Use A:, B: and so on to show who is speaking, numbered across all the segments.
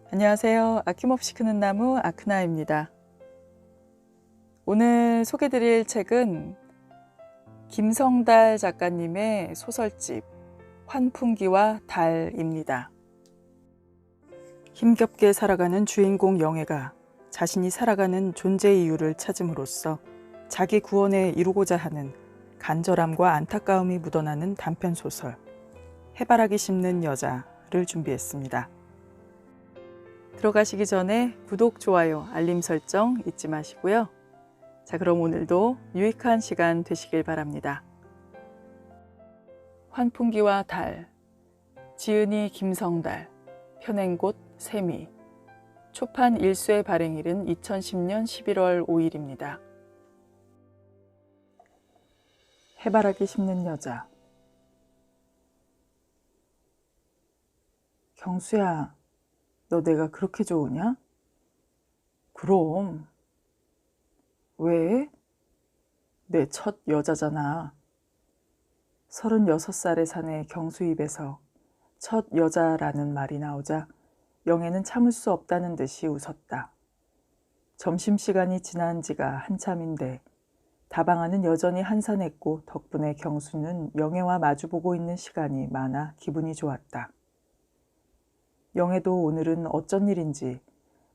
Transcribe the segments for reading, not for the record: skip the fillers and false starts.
A: 안녕하세요. 아낌없이 크는 나무 아크나입니다. 오늘 소개드릴 책은 김성달 작가님의 소설집 환풍기와 달입니다. 힘겹게 살아가는 주인공 영애가 자신이 살아가는 존재 이유를 찾음으로써 자기 구원에 이루고자 하는 간절함과 안타까움이 묻어나는 단편소설 해바라기 심는 여자를 준비했습니다. 들어가시기 전에 구독, 좋아요, 알림 설정 잊지 마시고요. 자, 그럼 오늘도 유익한 시간 되시길 바랍니다. 환풍기와 달, 지은이 김성달, 펴낸 곳 세미, 초판 1쇄 발행일은 2010년 11월 5일입니다. 해바라기 심는 여자. 경수야, 너 내가 그렇게 좋으냐? 그럼. 왜? 내 첫 여자잖아. 36살의 사내 경수 입에서 첫 여자라는 말이 나오자 영애는 참을 수 없다는 듯이 웃었다. 점심시간이 지난 지가 한참인데 다방안은 여전히 한산했고 덕분에 경수는 영애와 마주보고 있는 시간이 많아 기분이 좋았다. 영애도 오늘은 어쩐 일인지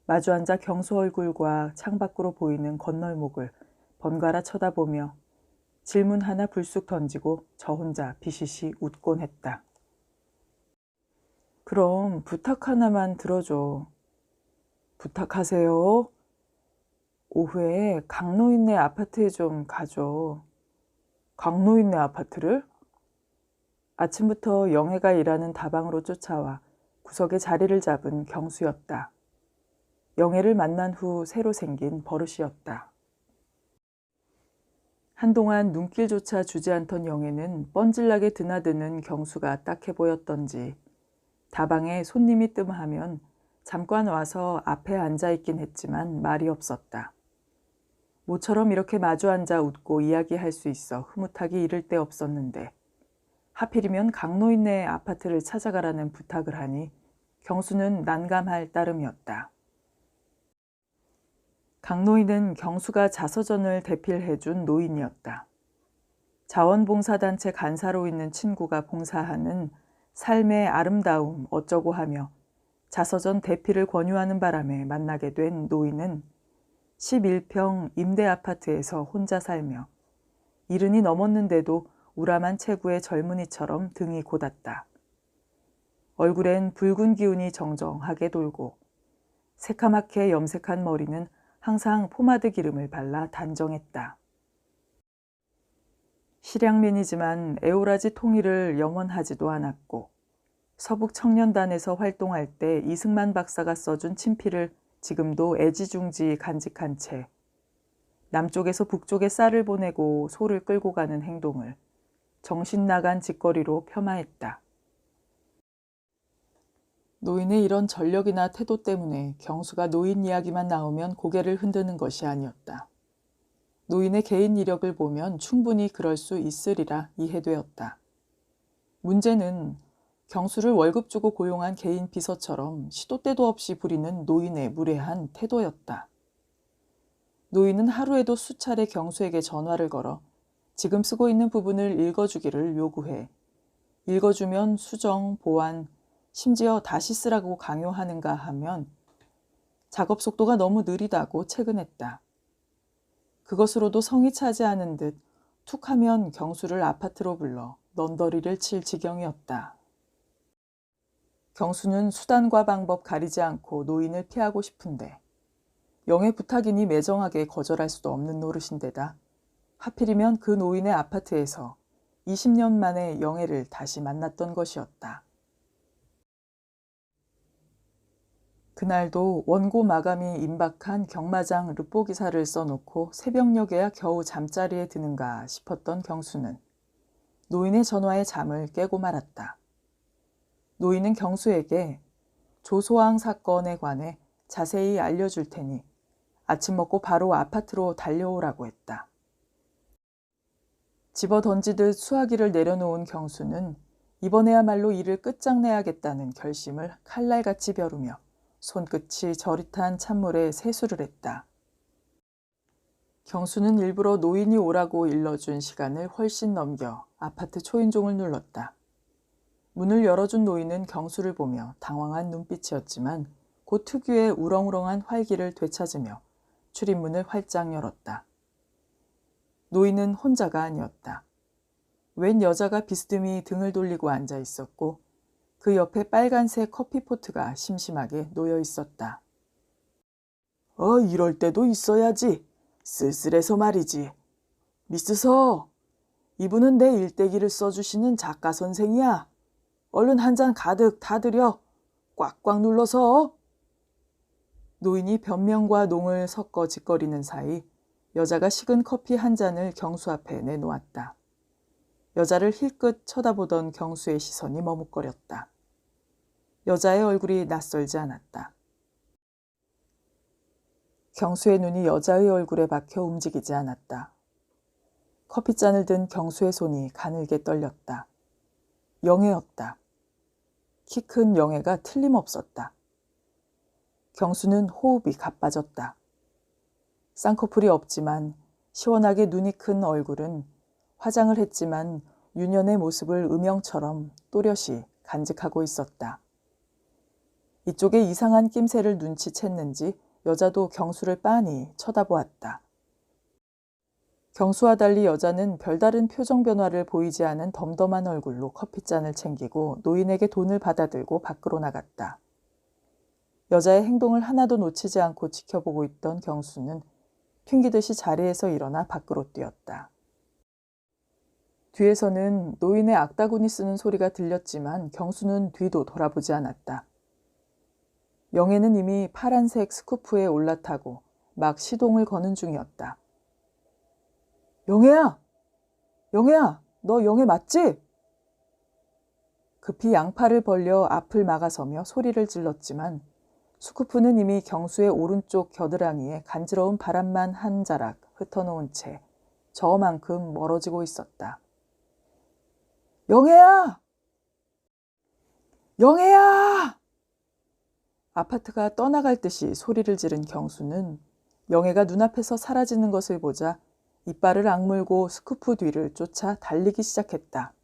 A: 마주 앉아 경수 얼굴과 창밖으로 보이는 건널목을 번갈아 쳐다보며 질문 하나 불쑥 던지고 저 혼자 비시시 웃곤 했다. 그럼 부탁 하나만 들어줘. 부탁하세요. 오후에 강노인네 아파트에 좀 가줘. 강노인네 아파트를? 아침부터 영애가 일하는 다방으로 쫓아와 구석에 자리를 잡은 경수였다. 영애를 만난 후 새로 생긴 버릇이었다. 한동안 눈길조차 주지 않던 영애는 뻔질나게 드나드는 경수가 딱해 보였던지 다방에 손님이 뜸하면 잠깐 와서 앞에 앉아있긴 했지만 말이 없었다. 모처럼 이렇게 마주 앉아 웃고 이야기할 수 있어 흐뭇하기 이를 데 없었는데 하필이면 강노인네 아파트를 찾아가라는 부탁을 하니 경수는 난감할 따름이었다. 강노인은 경수가 자서전을 대필해준 노인이었다. 자원봉사단체 간사로 있는 친구가 봉사하는 삶의 아름다움 어쩌고 하며 자서전 대필을 권유하는 바람에 만나게 된 노인은 11평 임대아파트에서 혼자 살며 70이 넘었는데도 우람한 체구의 젊은이처럼 등이 곧았다. 얼굴엔 붉은 기운이 정정하게 돌고 새카맣게 염색한 머리는 항상 포마드 기름을 발라 단정했다. 실향민이지만 에오라지 통일을 염원하지도 않았고 서북 청년단에서 활동할 때 이승만 박사가 써준 친필을 지금도 애지중지 간직한 채 남쪽에서 북쪽에 쌀을 보내고 소를 끌고 가는 행동을 정신 나간 짓거리로 폄하했다. 노인의 이런 전력이나 태도 때문에 경수가 노인 이야기만 나오면 고개를 흔드는 것이 아니었다. 노인의 개인 이력을 보면 충분히 그럴 수 있으리라 이해되었다. 문제는 경수를 월급 주고 고용한 개인 비서처럼 시도 때도 없이 부리는 노인의 무례한 태도였다. 노인은 하루에도 수차례 경수에게 전화를 걸어 지금 쓰고 있는 부분을 읽어주기를 요구해 읽어주면 수정, 보완, 심지어 다시 쓰라고 강요하는가 하면 작업 속도가 너무 느리다고 채근했다. 그것으로도 성이 차지 않은 듯 툭 하면 경수를 아파트로 불러 넌더리를 칠 지경이었다. 경수는 수단과 방법 가리지 않고 노인을 피하고 싶은데 영애 부탁이니 매정하게 거절할 수도 없는 노릇인데다 하필이면 그 노인의 아파트에서 20년 만에 영애를 다시 만났던 것이었다. 그날도 원고 마감이 임박한 경마장 르포 기사를 써놓고 새벽녘에야 겨우 잠자리에 드는가 싶었던 경수는 노인의 전화에 잠을 깨고 말았다. 노인은 경수에게 조소왕 사건에 관해 자세히 알려줄 테니 아침 먹고 바로 아파트로 달려오라고 했다. 집어던지듯 수화기를 내려놓은 경수는 이번에야말로 일을 끝장내야겠다는 결심을 칼날같이 벼르며 손끝이 저릿한 찬물에 세수를 했다. 경수는 일부러 노인이 오라고 일러준 시간을 훨씬 넘겨 아파트 초인종을 눌렀다. 문을 열어준 노인은 경수를 보며 당황한 눈빛이었지만 곧 특유의 우렁우렁한 활기를 되찾으며 출입문을 활짝 열었다. 노인은 혼자가 아니었다. 웬 여자가 비스듬히 등을 돌리고 앉아 있었고 그 옆에 빨간색 커피포트가 심심하게 놓여 있었다. 이럴 때도 있어야지. 쓸쓸해서 말이지. 미스서, 이분은 내 일대기를 써주시는 작가 선생이야. 얼른 한 잔 가득 다 드려. 꽉꽉 눌러서. 노인이 변명과 농을 섞어 짓거리는 사이 여자가 식은 커피 한 잔을 경수 앞에 내놓았다. 여자를 힐끗 쳐다보던 경수의 시선이 머뭇거렸다. 여자의 얼굴이 낯설지 않았다. 경수의 눈이 여자의 얼굴에 박혀 움직이지 않았다. 커피잔을 든 경수의 손이 가늘게 떨렸다. 영애였다. 키 큰 영애가 틀림없었다. 경수는 호흡이 가빠졌다. 쌍꺼풀이 없지만 시원하게 눈이 큰 얼굴은 화장을 했지만 유년의 모습을 음영처럼 또렷이 간직하고 있었다. 이쪽에 이상한 낌새를 눈치챘는지 여자도 경수를 빤히 쳐다보았다. 경수와 달리 여자는 별다른 표정 변화를 보이지 않은 덤덤한 얼굴로 커피잔을 챙기고 노인에게 돈을 받아들고 밖으로 나갔다. 여자의 행동을 하나도 놓치지 않고 지켜보고 있던 경수는 튕기듯이 자리에서 일어나 밖으로 뛰었다. 뒤에서는 노인의 악다구니 쓰는 소리가 들렸지만 경수는 뒤도 돌아보지 않았다. 영애는 이미 파란색 스쿠프에 올라타고 막 시동을 거는 중이었다. 영애야! 영애야! 너 영애 맞지? 급히 양팔을 벌려 앞을 막아서며 소리를 질렀지만 스쿠프는 이미 경수의 오른쪽 겨드랑이에 간지러운 바람만 한 자락 흩어놓은 채 저만큼 멀어지고 있었다. 영애야! 영애야! 아파트가 떠나갈 듯이 소리를 지른 경수는 영애가 눈앞에서 사라지는 것을 보자 이빨을 악물고 스쿠프 뒤를 쫓아 달리기 시작했다.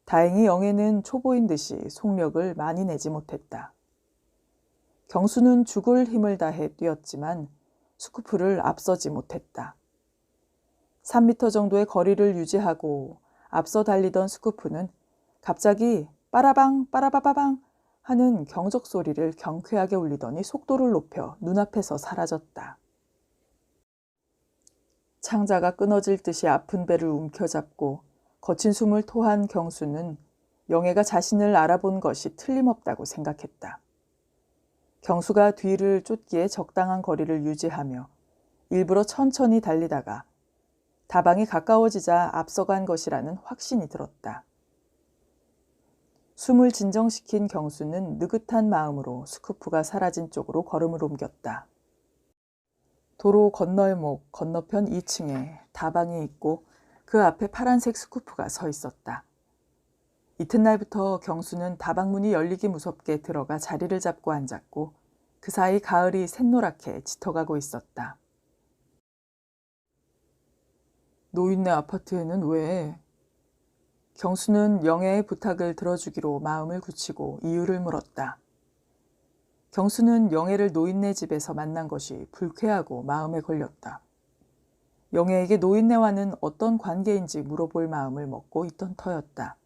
A: 다행히 영애는 초보인 듯이 속력을 많이 내지 못했다. 경수는 죽을 힘을 다해 뛰었지만 스쿠프를 앞서지 못했다. 3m 정도의 거리를 유지하고 앞서 달리던 스쿠프는 갑자기 빠라방 빠라바바방 하는 경적 소리를 경쾌하게 울리더니 속도를 높여 눈앞에서 사라졌다. 창자가 끊어질 듯이 아픈 배를 움켜잡고 거친 숨을 토한 경수는 영애가 자신을 알아본 것이 틀림없다고 생각했다. 경수가 뒤를 쫓기에 적당한 거리를 유지하며 일부러 천천히 달리다가 다방이 가까워지자 앞서간 것이라는 확신이 들었다. 숨을 진정시킨 경수는 느긋한 마음으로 스쿠프가 사라진 쪽으로 걸음을 옮겼다. 도로 건널목 건너편 2층에 다방이 있고 그 앞에 파란색 스쿠프가 서 있었다. 이튿날부터 경수는 다방문이 열리기 무섭게 들어가 자리를 잡고 앉았고 그 사이 가을이 샛노랗게 짙어가고 있었다. 노인네 아파트에는 왜? 경수는 영애의 부탁을 들어주기로 마음을 굳히고 이유를 물었다. 경수는 영애를 노인네 집에서 만난 것이 불쾌하고 마음에 걸렸다. 영애에게 노인네와는 어떤 관계인지 물어볼 마음을 먹고 있던 터였다.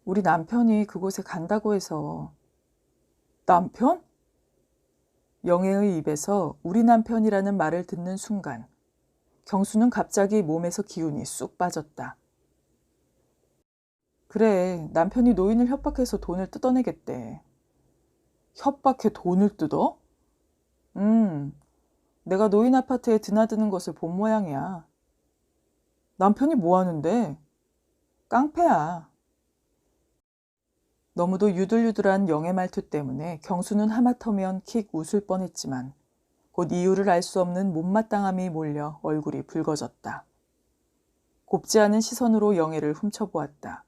A: 우리 남편이 그곳에 간다고 해서. 남편? 영애의 입에서 우리 남편이라는 말을 듣는 순간 경수는 갑자기 몸에서 기운이 쑥 빠졌다. 그래, 남편이 노인을 협박해서 돈을 뜯어내겠대. 협박해 돈을 뜯어? 내가 노인 아파트에 드나드는 것을 본 모양이야. 남편이 뭐 하는데? 깡패야. 너무도 유들유들한 영애 말투 때문에 경수는 하마터면 킥 웃을 뻔했지만 곧 이유를 알 수 없는 못마땅함이 몰려 얼굴이 붉어졌다. 곱지 않은 시선으로 영애를 훔쳐보았다.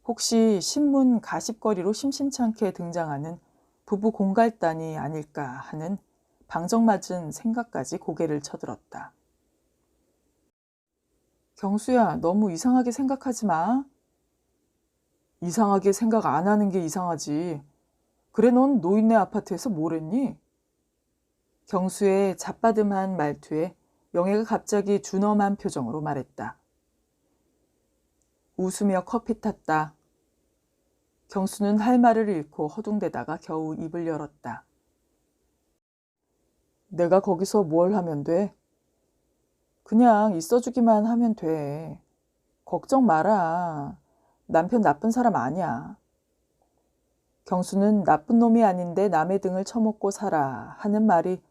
A: 혹시 신문 가십거리로 심심찮게 등장하는 부부 공갈단이 아닐까 하는 방정맞은 생각까지 고개를 쳐들었다. 경수야, 너무 이상하게 생각하지 마. 이상하게 생각 안 하는 게 이상하지. 그래, 넌 노인네 아파트에서 뭘 했니? 경수의 잡바듬한 말투에 영애가 갑자기 준엄한 표정으로 말했다. 웃으며 커피 탔다. 경수는 할 말을 잃고 허둥대다가 겨우 입을 열었다. 내가 거기서 뭘 하면 돼? 그냥 있어주기만 하면 돼. 걱정 마라. 남편 나쁜 사람 아니야. 경수는 나쁜 놈이 아닌데 남의 등을 쳐먹고 살아 하는 말이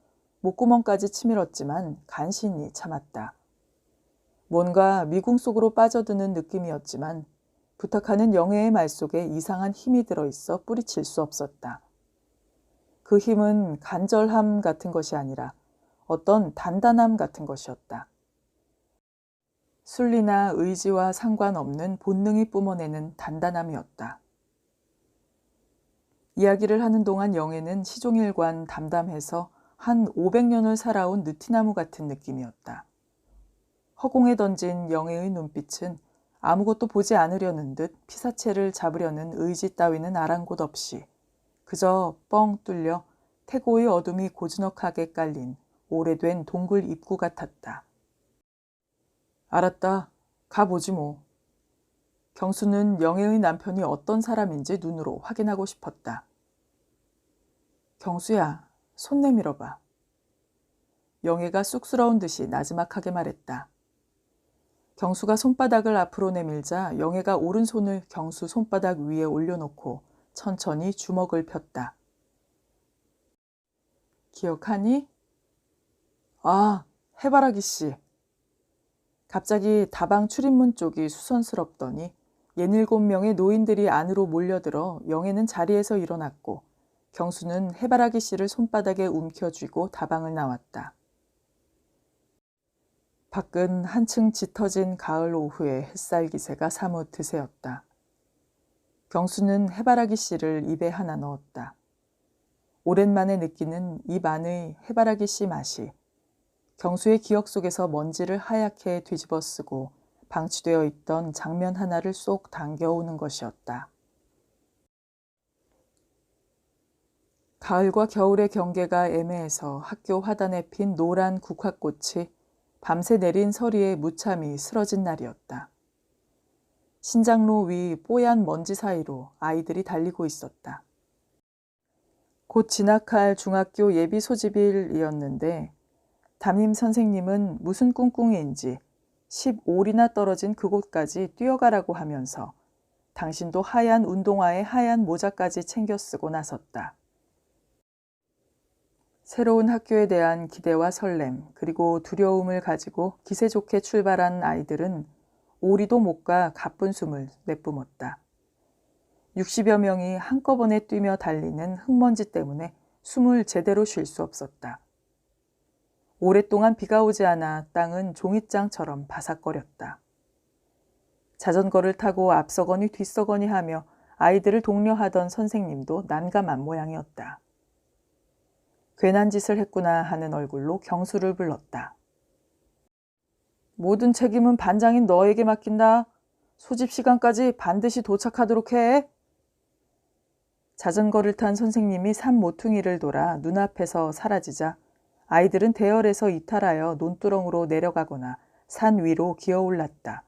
A: 목구멍까지 치밀었지만 간신히 참았다. 뭔가 미궁 속으로 빠져드는 느낌이었지만 부탁하는 영애의 말 속에 이상한 힘이 들어있어 뿌리칠 수 없었다. 그 힘은 간절함 같은 것이 아니라 어떤 단단함 같은 것이었다. 순리나 의지와 상관없는 본능이 뿜어내는 단단함이었다. 이야기를 하는 동안 영애는 시종일관 담담해서 한 500년을 살아온 느티나무 같은 느낌이었다. 허공에 던진 영애의 눈빛은 아무것도 보지 않으려는 듯 피사체를 잡으려는 의지 따위는 아랑곳 없이 그저 뻥 뚫려 태고의 어둠이 고즈넉하게 깔린 오래된 동굴 입구 같았다. 알았다. 가보지 뭐. 경수는 영애의 남편이 어떤 사람인지 눈으로 확인하고 싶었다. 경수야, 손 내밀어봐. 영애가 쑥스러운 듯이 나지막하게 말했다. 경수가 손바닥을 앞으로 내밀자 영애가 오른손을 경수 손바닥 위에 올려놓고 천천히 주먹을 폈다. 기억하니? 아, 해바라기 씨. 갑자기 다방 출입문 쪽이 수선스럽더니 67명의 노인들이 안으로 몰려들어 영애는 자리에서 일어났고 경수는 해바라기 씨를 손바닥에 움켜쥐고 다방을 나왔다. 밖은 한층 짙어진 가을 오후의 햇살 기세가 사뭇 드세었다. 경수는 해바라기 씨를 입에 하나 넣었다. 오랜만에 느끼는 입 안의 해바라기 씨 맛이 경수의 기억 속에서 먼지를 하얗게 뒤집어 쓰고 방치되어 있던 장면 하나를 쏙 당겨오는 것이었다. 가을과 겨울의 경계가 애매해서 학교 화단에 핀 노란 국화꽃이 밤새 내린 서리에 무참히 쓰러진 날이었다. 신장로 위 뽀얀 먼지 사이로 아이들이 달리고 있었다. 곧 진학할 중학교 예비 소집일이었는데 담임 선생님은 무슨 꿍꿍이인지 15리나 떨어진 그곳까지 뛰어가라고 하면서 당신도 하얀 운동화에 하얀 모자까지 챙겨 쓰고 나섰다. 새로운 학교에 대한 기대와 설렘 그리고 두려움을 가지고 기세 좋게 출발한 아이들은 오리도 못 가 가쁜 숨을 내뿜었다. 60여 명이 한꺼번에 뛰며 달리는 흙먼지 때문에 숨을 제대로 쉴 수 없었다. 오랫동안 비가 오지 않아 땅은 종잇장처럼 바삭거렸다. 자전거를 타고 앞서거니 뒤서거니 하며 아이들을 독려하던 선생님도 난감한 모양이었다. 괜한 짓을 했구나 하는 얼굴로 경수를 불렀다. 모든 책임은 반장인 너에게 맡긴다. 소집 시간까지 반드시 도착하도록 해. 자전거를 탄 선생님이 산 모퉁이를 돌아 눈앞에서 사라지자 아이들은 대열에서 이탈하여 논두렁으로 내려가거나 산 위로 기어올랐다.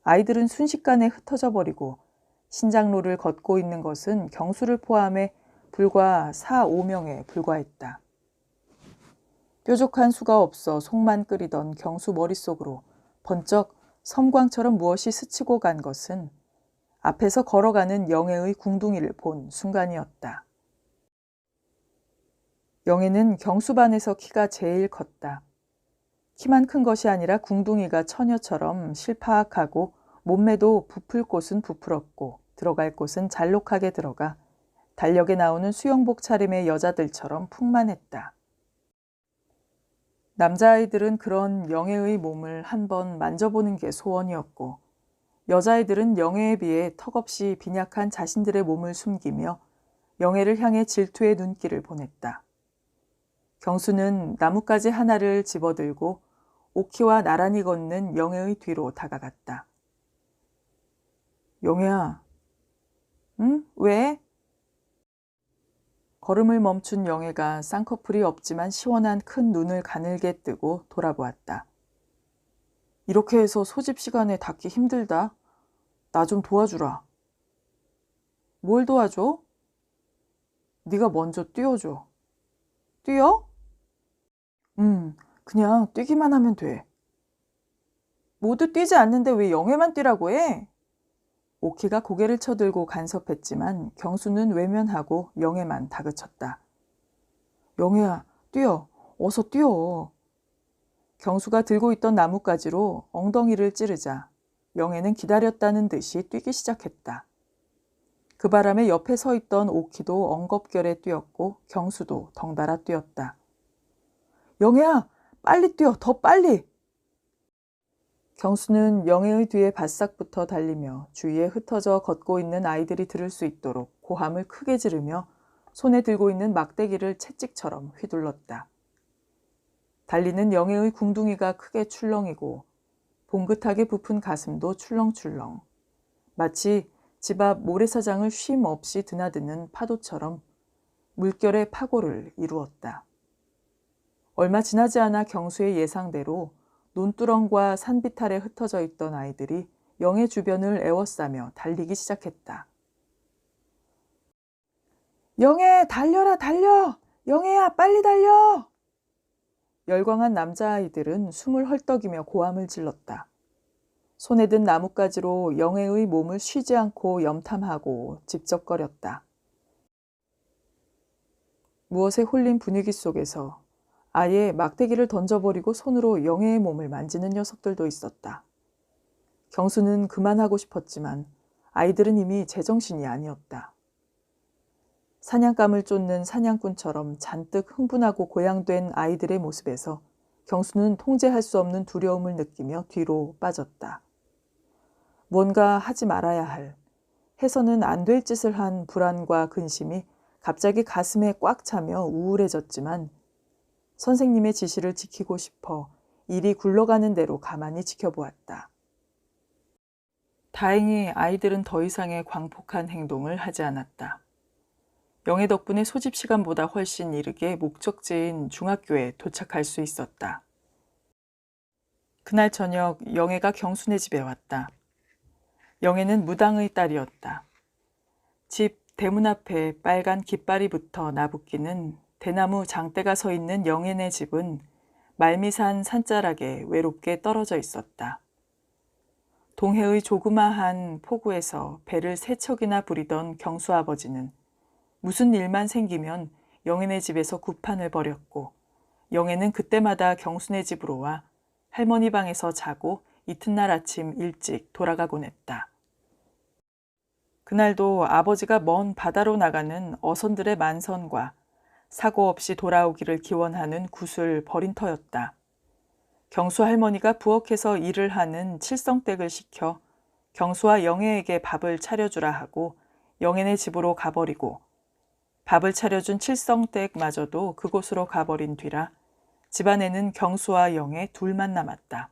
A: 아이들은 순식간에 흩어져 버리고 신장로를 걷고 있는 것은 경수를 포함해 불과 4, 5명에 불과했다. 뾰족한 수가 없어 속만 끓이던 경수 머릿속으로 번쩍 섬광처럼 무엇이 스치고 간 것은 앞에서 걸어가는 영애의 궁둥이를 본 순간이었다. 영애는 경수반에서 키가 제일 컸다. 키만 큰 것이 아니라 궁둥이가 처녀처럼 실파악하고 몸매도 부풀 곳은 부풀었고 들어갈 곳은 잘록하게 들어가 달력에 나오는 수영복 차림의 여자들처럼 풍만했다. 남자아이들은 그런 영애의 몸을 한번 만져보는 게 소원이었고 여자애들은 영애에 비해 턱없이 빈약한 자신들의 몸을 숨기며 영애를 향해 질투의 눈길을 보냈다. 경수는 나뭇가지 하나를 집어들고 오키와 나란히 걷는 영애의 뒤로 다가갔다. 영애야. 응? 왜? 걸음을 멈춘 영애가 쌍꺼풀이 없지만 시원한 큰 눈을 가늘게 뜨고 돌아보았다. 이렇게 해서 소집 시간에 닿기 힘들다. 나 좀 도와주라. 뭘 도와줘? 네가 먼저 뛰어줘. 뛰어? 그냥 뛰기만 하면 돼. 모두 뛰지 않는데 왜 영애만 뛰라고 해? 오키가 고개를 쳐들고 간섭했지만 경수는 외면하고 영애만 다그쳤다. 영애야, 뛰어. 어서 뛰어. 경수가 들고 있던 나뭇가지로 엉덩이를 찌르자 영애는 기다렸다는 듯이 뛰기 시작했다. 그 바람에 옆에 서 있던 오키도 엉겁결에 뛰었고 경수도 덩달아 뛰었다. 영애야, 빨리 뛰어, 더 빨리! 경수는 영애의 뒤에 바싹 붙어 달리며 주위에 흩어져 걷고 있는 아이들이 들을 수 있도록 고함을 크게 지르며 손에 들고 있는 막대기를 채찍처럼 휘둘렀다. 달리는 영애의 궁둥이가 크게 출렁이고 봉긋하게 부푼 가슴도 출렁출렁. 마치 집 앞 모래사장을 쉼 없이 드나드는 파도처럼 물결의 파고를 이루었다. 얼마 지나지 않아 경수의 예상대로 논두렁과 산비탈에 흩어져 있던 아이들이 영애 주변을 에워싸며 달리기 시작했다. 영애, 달려라, 달려! 영애야, 빨리 달려! 열광한 남자아이들은 숨을 헐떡이며 고함을 질렀다. 손에 든 나뭇가지로 영애의 몸을 쉬지 않고 염탐하고 집적거렸다. 무엇에 홀린 분위기 속에서 아예 막대기를 던져버리고 손으로 영애의 몸을 만지는 녀석들도 있었다. 경수는 그만하고 싶었지만 아이들은 이미 제정신이 아니었다. 사냥감을 쫓는 사냥꾼처럼 잔뜩 흥분하고 고양된 아이들의 모습에서 경수는 통제할 수 없는 두려움을 느끼며 뒤로 빠졌다. 뭔가 하지 말아야 할, 해서는 안 될 짓을 한 불안과 근심이 갑자기 가슴에 꽉 차며 우울해졌지만 선생님의 지시를 지키고 싶어 일이 굴러가는 대로 가만히 지켜보았다. 다행히 아이들은 더 이상의 광폭한 행동을 하지 않았다. 영애 덕분에 소집 시간보다 훨씬 이르게 목적지인 중학교에 도착할 수 있었다. 그날 저녁 영애가 경수네 집에 왔다. 영애는 무당의 딸이었다. 집 대문 앞에 빨간 깃발이 붙어 나붓기는 대나무 장대가 서 있는 영애네 집은 말미산 산자락에 외롭게 떨어져 있었다. 동해의 조그마한 포구에서 배를 세 척이나 부리던 경수 아버지는 무슨 일만 생기면 영애네 집에서 구판을 벌였고 영애는 그때마다 경수네 집으로 와 할머니 방에서 자고 이튿날 아침 일찍 돌아가곤 했다. 그날도 아버지가 먼 바다로 나가는 어선들의 만선과 사고 없이 돌아오기를 기원하는 구슬 버린터였다. 경수 할머니가 부엌에서 일을 하는 칠성댁을 시켜 경수와 영애에게 밥을 차려주라 하고 영애네 집으로 가버리고 밥을 차려준 칠성댁마저도 그곳으로 가버린 뒤라 집안에는 경수와 영애 둘만 남았다.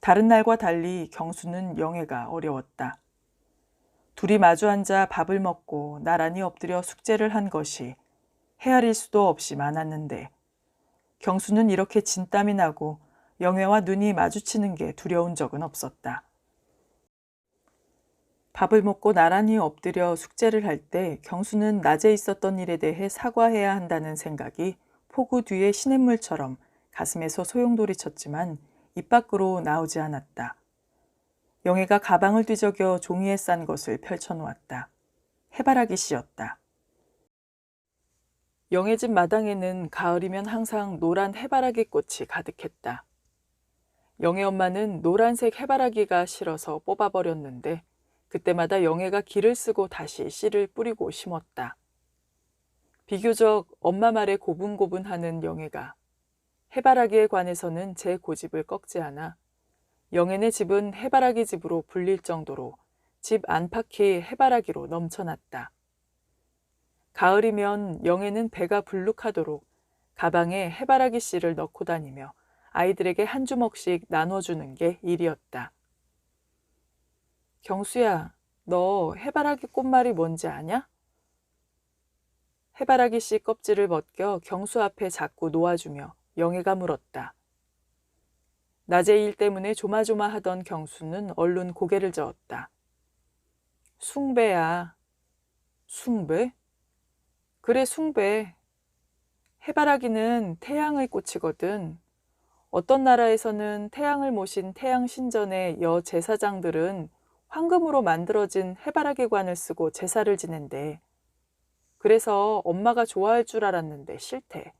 A: 다른 날과 달리 경수는 영애가 어려웠다. 둘이 마주 앉아 밥을 먹고 나란히 엎드려 숙제를 한 것이 헤아릴 수도 없이 많았는데 경수는 이렇게 진땀이 나고 영애와 눈이 마주치는 게 두려운 적은 없었다. 밥을 먹고 나란히 엎드려 숙제를 할 때 경수는 낮에 있었던 일에 대해 사과해야 한다는 생각이 폭우 뒤의 시냇물처럼 가슴에서 소용돌이 쳤지만 입 밖으로 나오지 않았다. 영애가 가방을 뒤적여 종이에 싼 것을 펼쳐놓았다. 해바라기 씨였다. 영애 집 마당에는 가을이면 항상 노란 해바라기 꽃이 가득했다. 영애 엄마는 노란색 해바라기가 싫어서 뽑아버렸는데 그때마다 영애가 기를 쓰고 다시 씨를 뿌리고 심었다. 비교적 엄마 말에 고분고분하는 영애가 해바라기에 관해서는 제 고집을 꺾지 않아 영애네 집은 해바라기 집으로 불릴 정도로 집 안팎이 해바라기로 넘쳐났다. 가을이면 영애는 배가 불룩하도록 가방에 해바라기 씨를 넣고 다니며 아이들에게 한 주먹씩 나눠주는 게 일이었다. 경수야, 너 해바라기 꽃말이 뭔지 아냐? 해바라기 씨 껍질을 벗겨 경수 앞에 자꾸 놓아주며 영애가 물었다. 낮의 일 때문에 조마조마하던 경수는 얼른 고개를 저었다. 숭배야. 숭배? 그래, 숭배. 해바라기는 태양의 꽃이거든. 어떤 나라에서는 태양을 모신 태양신전의 여제사장들은 황금으로 만들어진 해바라기관을 쓰고 제사를 지낸대. 그래서 엄마가 좋아할 줄 알았는데 싫대.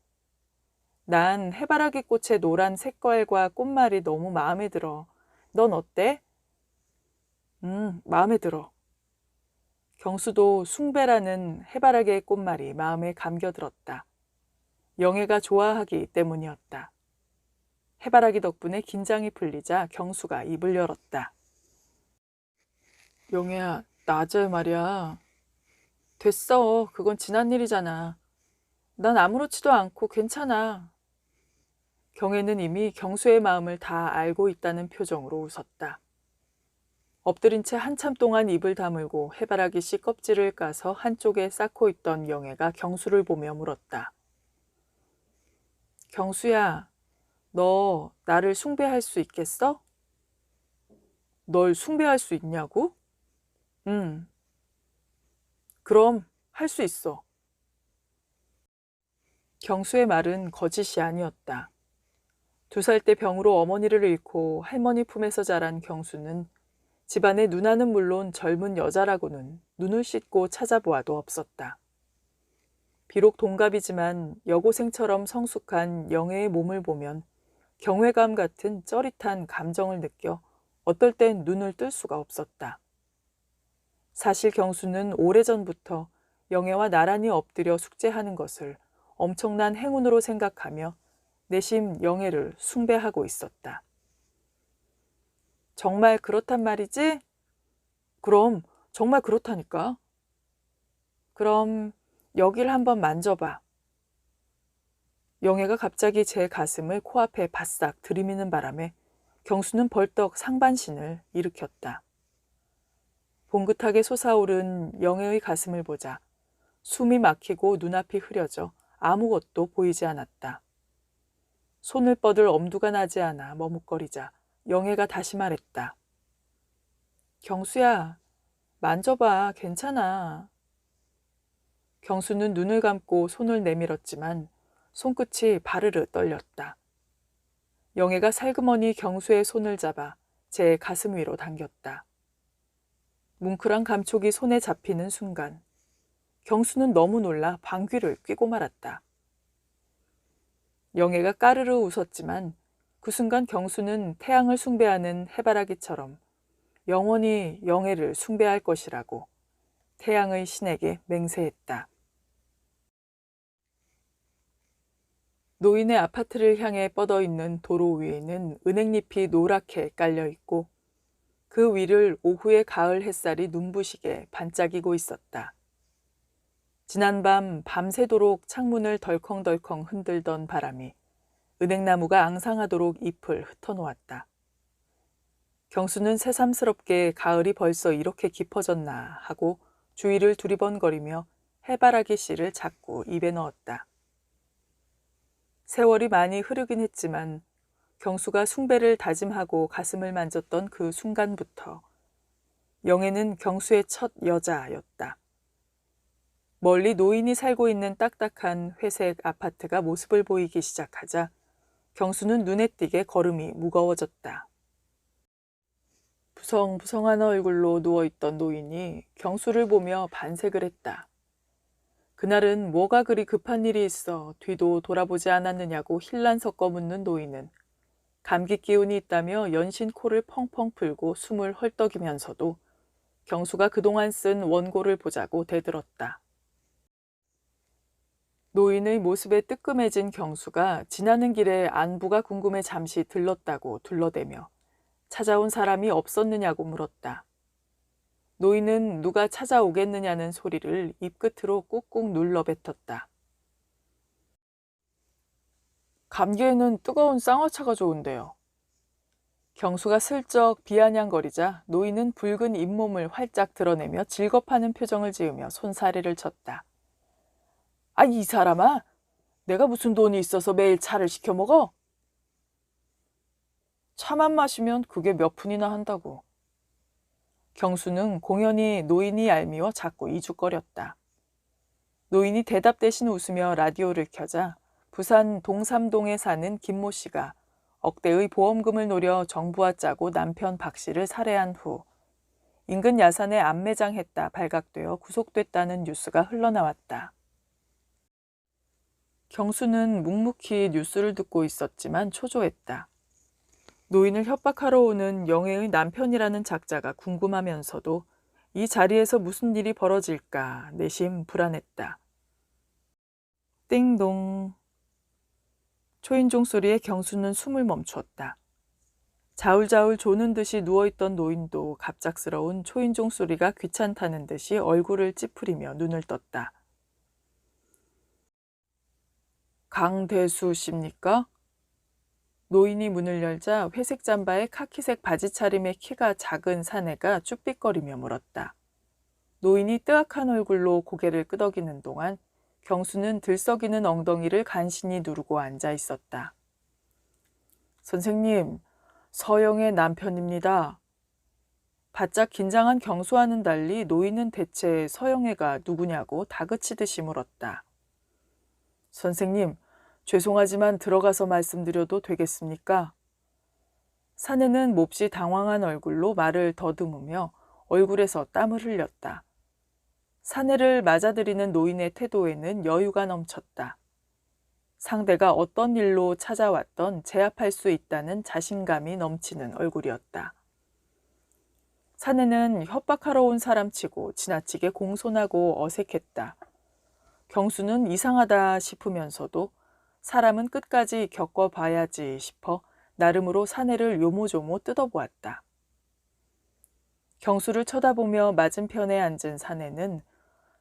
A: 난 해바라기 꽃의 노란 색깔과 꽃말이 너무 마음에 들어. 넌 어때? 마음에 들어. 경수도 숭배라는 해바라기의 꽃말이 마음에 감겨들었다. 영애가 좋아하기 때문이었다. 해바라기 덕분에 긴장이 풀리자 경수가 입을 열었다. 영애야, 낮에 말이야. 됐어. 그건 지난 일이잖아. 난 아무렇지도 않고 괜찮아. 경애는 이미 경수의 마음을 다 알고 있다는 표정으로 웃었다. 엎드린 채 한참 동안 입을 다물고 해바라기 씨 껍질을 까서 한쪽에 쌓고 있던 영애가 경수를 보며 물었다. 경수야, 너 나를 숭배할 수 있겠어? 널 숭배할 수 있냐고? 응. 그럼 할 수 있어. 경수의 말은 거짓이 아니었다. 2살 때 병으로 어머니를 잃고 할머니 품에서 자란 경수는 집안의 누나는 물론 젊은 여자라고는 눈을 씻고 찾아보아도 없었다. 비록 동갑이지만 여고생처럼 성숙한 영애의 몸을 보면 경외감 같은 쩌릿한 감정을 느껴 어떨 땐 눈을 뜰 수가 없었다. 사실 경수는 오래전부터 영애와 나란히 엎드려 숙제하는 것을 엄청난 행운으로 생각하며 내심 영애를 숭배하고 있었다. 정말 그렇단 말이지? 그럼 정말 그렇다니까. 그럼 여길 한번 만져봐. 영애가 갑자기 제 가슴을 코앞에 바싹 들이미는 바람에 경수는 벌떡 상반신을 일으켰다. 봉긋하게 솟아오른 영애의 가슴을 보자 숨이 막히고 눈앞이 흐려져 아무것도 보이지 않았다. 손을 뻗을 엄두가 나지 않아 머뭇거리자 영애가 다시 말했다. 경수야, 만져봐. 괜찮아. 경수는 눈을 감고 손을 내밀었지만 손끝이 바르르 떨렸다. 영애가 살그머니 경수의 손을 잡아 제 가슴 위로 당겼다. 뭉클한 감촉이 손에 잡히는 순간 경수는 너무 놀라 방귀를 뀌고 말았다. 영애가 까르르 웃었지만 그 순간 경수는 태양을 숭배하는 해바라기처럼 영원히 영애를 숭배할 것이라고 태양의 신에게 맹세했다. 노인의 아파트를 향해 뻗어있는 도로 위에는 은행잎이 노랗게 깔려있고 그 위를 오후의 가을 햇살이 눈부시게 반짝이고 있었다. 지난밤 밤새도록 창문을 덜컹덜컹 흔들던 바람이 은행나무가 앙상하도록 잎을 흩어놓았다. 경수는 새삼스럽게 가을이 벌써 이렇게 깊어졌나 하고 주위를 두리번거리며 해바라기 씨를 자꾸 입에 넣었다. 세월이 많이 흐르긴 했지만 경수가 숭배를 다짐하고 가슴을 만졌던 그 순간부터 영애는 경수의 첫 여자였다. 멀리 노인이 살고 있는 딱딱한 회색 아파트가 모습을 보이기 시작하자 경수는 눈에 띄게 걸음이 무거워졌다. 부성부성한 얼굴로 누워있던 노인이 경수를 보며 반색을 했다. 그날은 뭐가 그리 급한 일이 있어 뒤도 돌아보지 않았느냐고 힐난 섞어 묻는 노인은 감기 기운이 있다며 연신 코를 펑펑 풀고 숨을 헐떡이면서도 경수가 그동안 쓴 원고를 보자고 대들었다. 노인의 모습에 뜨끔해진 경수가 지나는 길에 안부가 궁금해 잠시 들렀다고 둘러대며 찾아온 사람이 없었느냐고 물었다. 노인은 누가 찾아오겠느냐는 소리를 입끝으로 꾹꾹 눌러 뱉었다. 감기에는 뜨거운 쌍화차가 좋은데요. 경수가 슬쩍 비아냥거리자 노인은 붉은 잇몸을 활짝 드러내며 질겁하는 표정을 지으며 손사래를 쳤다. 아, 이 사람아, 내가 무슨 돈이 있어서 매일 차를 시켜 먹어? 차만 마시면 그게 몇 푼이나 한다고. 경수는 공연히 노인이 얄미워 자꾸 이죽거렸다. 노인이 대답 대신 웃으며 라디오를 켜자 부산 동삼동에 사는 김모 씨가 억대의 보험금을 노려 정부와 짜고 남편 박 씨를 살해한 후 인근 야산에 암매장했다 발각되어 구속됐다는 뉴스가 흘러나왔다. 경수는 묵묵히 뉴스를 듣고 있었지만 초조했다. 노인을 협박하러 오는 영애의 남편이라는 작자가 궁금하면서도 이 자리에서 무슨 일이 벌어질까 내심 불안했다. 띵동. 초인종 소리에 경수는 숨을 멈추었다. 자울자울 조는 듯이 누워있던 노인도 갑작스러운 초인종 소리가 귀찮다는 듯이 얼굴을 찌푸리며 눈을 떴다. 강대수 씨입니까? 노인이 문을 열자 회색 잠바에 카키색 바지 차림의 키가 작은 사내가 쭈삣거리며 물었다. 노인이 뜨악한 얼굴로 고개를 끄덕이는 동안 경수는 들썩이는 엉덩이를 간신히 누르고 앉아 있었다. 선생님, 서영의 남편입니다. 바짝 긴장한 경수와는 달리 노인은 대체 서영애가 누구냐고 다그치듯이 물었다. 선생님, 죄송하지만 들어가서 말씀드려도 되겠습니까? 사내는 몹시 당황한 얼굴로 말을 더듬으며 얼굴에서 땀을 흘렸다. 사내를 맞아들이는 노인의 태도에는 여유가 넘쳤다. 상대가 어떤 일로 찾아왔던 제압할 수 있다는 자신감이 넘치는 얼굴이었다. 사내는 협박하러 온 사람치고 지나치게 공손하고 어색했다. 경수는 이상하다 싶으면서도 사람은 끝까지 겪어봐야지 싶어 나름으로 사내를 요모조모 뜯어보았다. 경수를 쳐다보며 맞은편에 앉은 사내는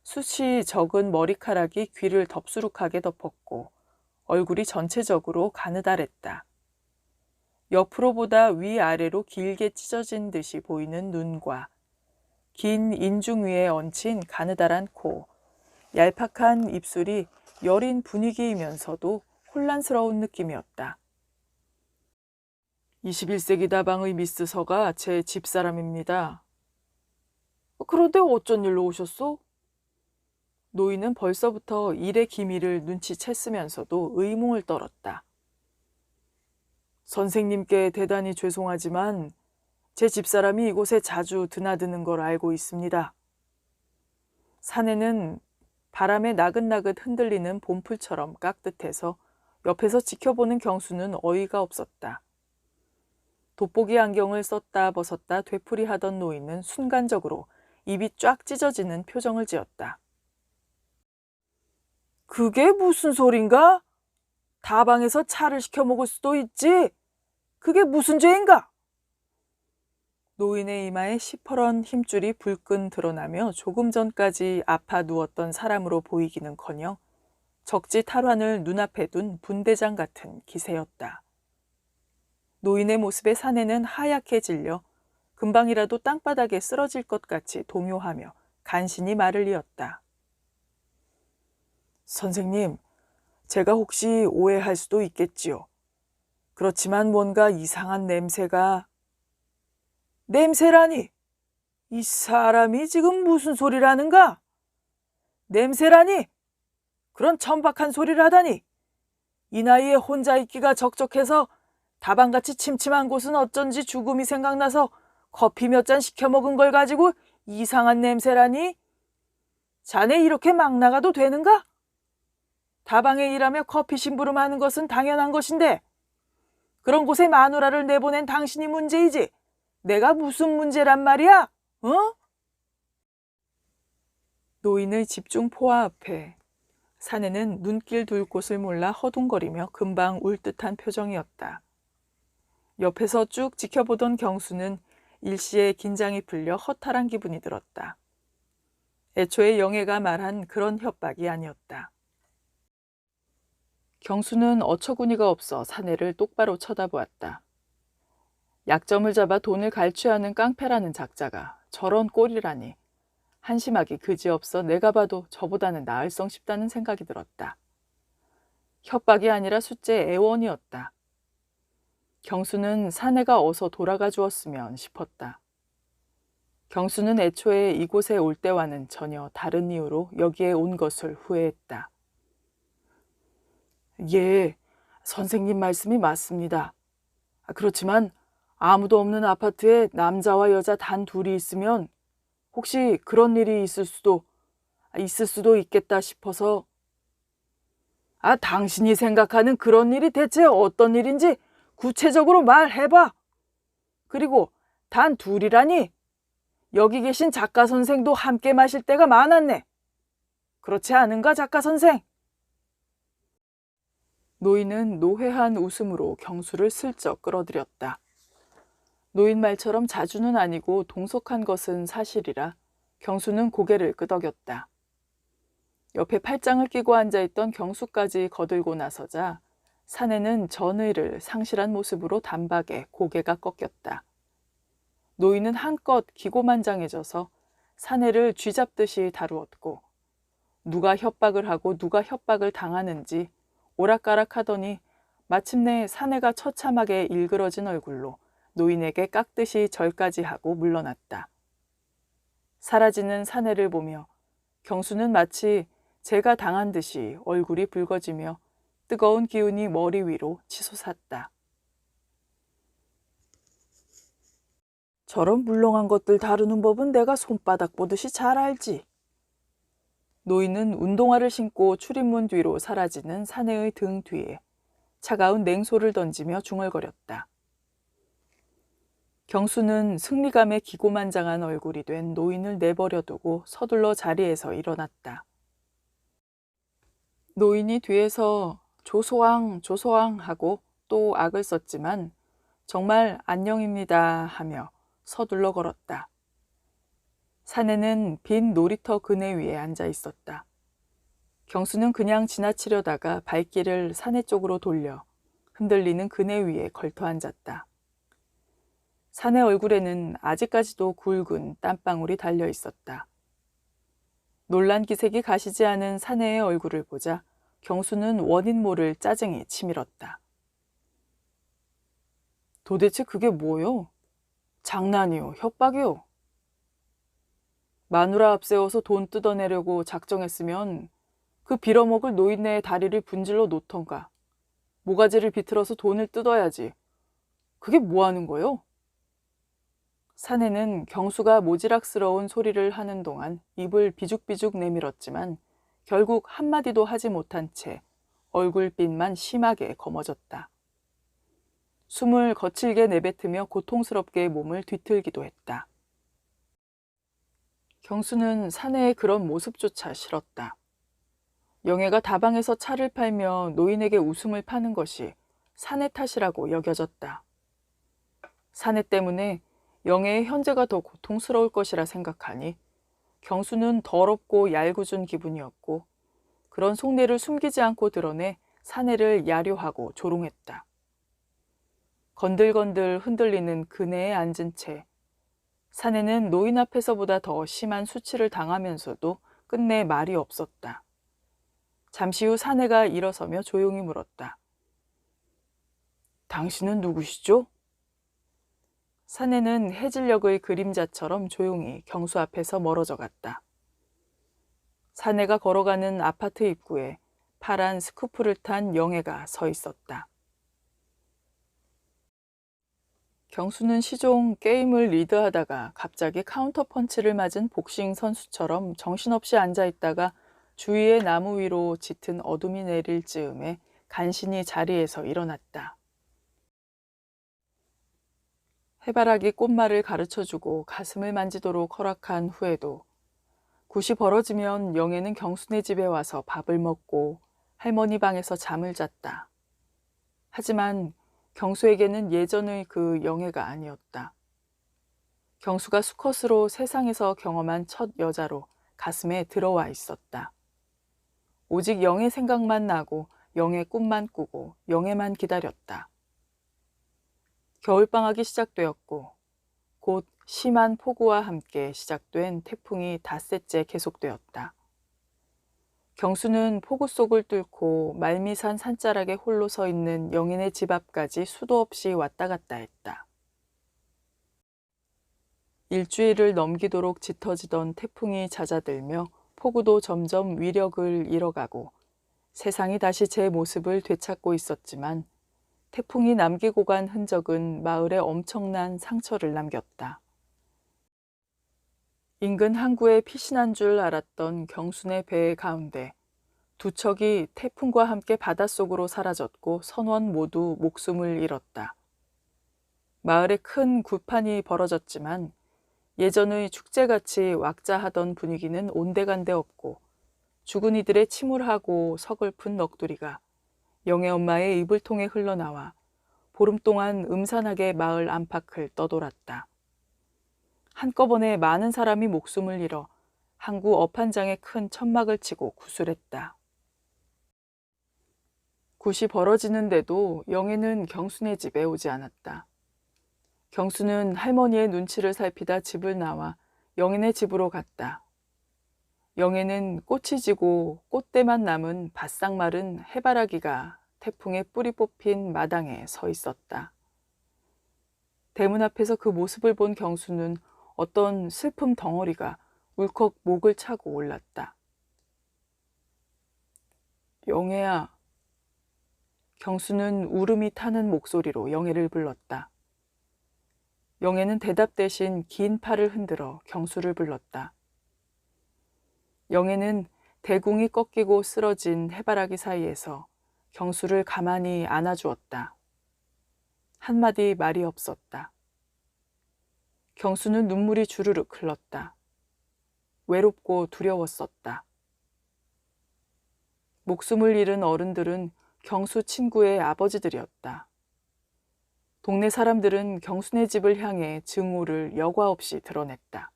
A: 숱이 적은 머리카락이 귀를 덥수룩하게 덮었고 얼굴이 전체적으로 가느다랬다. 옆으로보다 위아래로 길게 찢어진 듯이 보이는 눈과 긴 인중 위에 얹힌 가느다란 코, 얄팍한 입술이 여린 분위기이면서도 혼란스러운 느낌이었다. 21세기 다방의 미스 서가 제 집사람입니다. 그런데 어쩐 일로 오셨소? 노인은 벌써부터 일의 기미를 눈치챘으면서도 의문을 떨었다. 선생님께 대단히 죄송하지만 제 집사람이 이곳에 자주 드나드는 걸 알고 있습니다. 사내는 바람에 나긋나긋 흔들리는 봄풀처럼 깍듯해서 옆에서 지켜보는 경수는 어이가 없었다. 돋보기 안경을 썼다 벗었다 되풀이하던 노인은 순간적으로 입이 쫙 찢어지는 표정을 지었다. 그게 무슨 소린가? 다방에서 차를 시켜 먹을 수도 있지. 그게 무슨 죄인가? 노인의 이마에 시퍼런 힘줄이 불끈 드러나며 조금 전까지 아파 누웠던 사람으로 보이기는커녕 적지 탈환을 눈앞에 둔 분대장 같은 기세였다. 노인의 모습에 사내는 하얗게 질려 금방이라도 땅바닥에 쓰러질 것 같이 동요하며 간신히 말을 이었다. 선생님, 제가 혹시 오해할 수도 있겠지요. 그렇지만 뭔가 이상한 냄새가... 냄새라니! 이 사람이 지금 무슨 소리를 하는가? 냄새라니! 그런 천박한 소리를 하다니! 이 나이에 혼자 있기가 적적해서 다방같이 침침한 곳은 어쩐지 죽음이 생각나서 커피 몇 잔 시켜 먹은 걸 가지고 이상한 냄새라니? 자네 이렇게 막 나가도 되는가? 다방에 일하며 커피 심부름하는 것은 당연한 것인데 그런 곳에 마누라를 내보낸 당신이 문제이지 내가 무슨 문제란 말이야? 어? 노인의 집중 포화 앞에 사내는 눈길 둘 곳을 몰라 허둥거리며 금방 울 듯한 표정이었다. 옆에서 쭉 지켜보던 경수는 일시에 긴장이 풀려 허탈한 기분이 들었다. 애초에 영애가 말한 그런 협박이 아니었다. 경수는 어처구니가 없어 사내를 똑바로 쳐다보았다. 약점을 잡아 돈을 갈취하는 깡패라는 작자가 저런 꼴이라니 한심하기 그지없어 내가 봐도 저보다는 나을성 싶다는 생각이 들었다. 협박이 아니라 숫제 애원이었다. 경수는 사내가 어서 돌아가 주었으면 싶었다. 경수는 애초에 이곳에 올 때와는 전혀 다른 이유로 여기에 온 것을 후회했다. 예, 선생님 말씀이 맞습니다. 그렇지만 아무도 없는 아파트에 남자와 여자 단 둘이 있으면 혹시 그런 일이 있을 수도 있겠다 싶어서. 당신이 생각하는 그런 일이 대체 어떤 일인지 구체적으로 말해봐. 그리고 단 둘이라니? 여기 계신 작가 선생도 함께 마실 때가 많았네. 그렇지 않은가, 작가 선생? 노인은 노회한 웃음으로 경수를 슬쩍 끌어들였다. 노인 말처럼 자주는 아니고 동석한 것은 사실이라 경수는 고개를 끄덕였다. 옆에 팔짱을 끼고 앉아있던 경수까지 거들고 나서자 사내는 전의를 상실한 모습으로 단박에 고개가 꺾였다. 노인은 한껏 기고만장해져서 사내를 쥐잡듯이 다루었고 누가 협박을 하고 누가 협박을 당하는지 오락가락하더니 마침내 사내가 처참하게 일그러진 얼굴로 노인에게 깍듯이 절까지 하고 물러났다. 사라지는 사내를 보며 경수는 마치 재가 당한 듯이 얼굴이 붉어지며 뜨거운 기운이 머리 위로 치솟았다. 저런 물렁한 것들 다루는 법은 내가 손바닥 보듯이 잘 알지. 노인은 운동화를 신고 출입문 뒤로 사라지는 사내의 등 뒤에 차가운 냉소를 던지며 중얼거렸다. 경수는 승리감에 기고만장한 얼굴이 된 노인을 내버려두고 서둘러 자리에서 일어났다. 노인이 뒤에서 조소왕 하고 또 악을 썼지만 정말 안녕입니다 하며 서둘러 걸었다. 사내는 빈 놀이터 그네 위에 앉아 있었다. 경수는 그냥 지나치려다가 발길을 사내 쪽으로 돌려 흔들리는 그네 위에 걸터 앉았다. 사내 얼굴에는 아직까지도 굵은 땀방울이 달려 있었다. 놀란 기색이 가시지 않은 사내의 얼굴을 보자 경수는 원인 모를 짜증이 치밀었다. 도대체 그게 뭐요? 장난이요? 협박이요? 마누라 앞세워서 돈 뜯어내려고 작정했으면 그 빌어먹을 노인네의 다리를 분질러 놓던가 모가지를 비틀어서 돈을 뜯어야지. 그게 뭐 하는 거요? 사내는 경수가 모지락스러운 소리를 하는 동안 입을 비죽비죽 내밀었지만 결국 한마디도 하지 못한 채 얼굴빛만 심하게 검어졌다. 숨을 거칠게 내뱉으며 고통스럽게 몸을 뒤틀기도 했다. 경수는 사내의 그런 모습조차 싫었다. 영애가 다방에서 차를 팔며 노인에게 웃음을 파는 것이 사내 탓이라고 여겨졌다. 사내 때문에 영애의 현재가 더 고통스러울 것이라 생각하니 경수는 더럽고 얄궂은 기분이었고 그런 속내를 숨기지 않고 드러내 사내를 야료하고 조롱했다. 건들건들 흔들리는 그네에 앉은 채 사내는 노인 앞에서보다 더 심한 수치를 당하면서도 끝내 말이 없었다. 잠시 후 사내가 일어서며 조용히 물었다. 당신은 누구시죠? 사내는 해질녘의 그림자처럼 조용히 경수 앞에서 멀어져 갔다. 사내가 걸어가는 아파트 입구에 파란 스쿠프를 탄 영애가 서 있었다. 경수는 시종 게임을 리드하다가 갑자기 카운터 펀치를 맞은 복싱 선수처럼 정신없이 앉아있다가 주위의 나무 위로 짙은 어둠이 내릴 즈음에 간신히 자리에서 일어났다. 해바라기 꽃말을 가르쳐주고 가슴을 만지도록 허락한 후에도 굿이 벌어지면 영애는 경수네 집에 와서 밥을 먹고 할머니 방에서 잠을 잤다. 하지만 경수에게는 예전의 그 영애가 아니었다. 경수가 수컷으로 세상에서 경험한 첫 여자로 가슴에 들어와 있었다. 오직 영애 생각만 나고 영애 꿈만 꾸고 영애만 기다렸다. 겨울방학이 시작되었고 곧 심한 폭우와 함께 시작된 태풍이 닷새째 계속되었다. 경수는 폭우 속을 뚫고 말미산 산자락에 홀로 서 있는 영인의 집 앞까지 수도 없이 왔다 갔다 했다. 일주일을 넘기도록 짙어지던 태풍이 잦아들며 폭우도 점점 위력을 잃어가고 세상이 다시 제 모습을 되찾고 있었지만 태풍이 남기고 간 흔적은 마을에 엄청난 상처를 남겼다. 인근 항구에 피신한 줄 알았던 경순의 배 가운데 두 척이 태풍과 함께 바닷속으로 사라졌고 선원 모두 목숨을 잃었다. 마을에 큰 구판이 벌어졌지만 예전의 축제같이 왁자하던 분위기는 온데간데 없고 죽은 이들의 침울하고 서글픈 넋두리가 영애 엄마의 이불 통해 흘러나와 보름 동안 음산하게 마을 안팎을 떠돌았다. 한꺼번에 많은 사람이 목숨을 잃어 항구 업한장에 큰 천막을 치고 구술했다. 굿이 벌어지는데도 영애는 경순의 집에 오지 않았다. 경수는 할머니의 눈치를 살피다 집을 나와 영애네 집으로 갔다. 영애는 꽃이 지고 꽃대만 남은 바싹 마른 해바라기가 태풍에 뿌리 뽑힌 마당에 서 있었다. 대문 앞에서 그 모습을 본 경수는 어떤 슬픔 덩어리가 울컥 목을 차고 올랐다. 영애야. 경수는 울음이 타는 목소리로 영애를 불렀다. 영애는 대답 대신 긴 팔을 흔들어 경수를 불렀다. 영애는 대궁이 꺾이고 쓰러진 해바라기 사이에서 경수를 가만히 안아주었다. 한마디 말이 없었다. 경수는 눈물이 주르륵 흘렀다. 외롭고 두려웠었다. 목숨을 잃은 어른들은 경수 친구의 아버지들이었다. 동네 사람들은 경순의 집을 향해 증오를 여과 없이 드러냈다.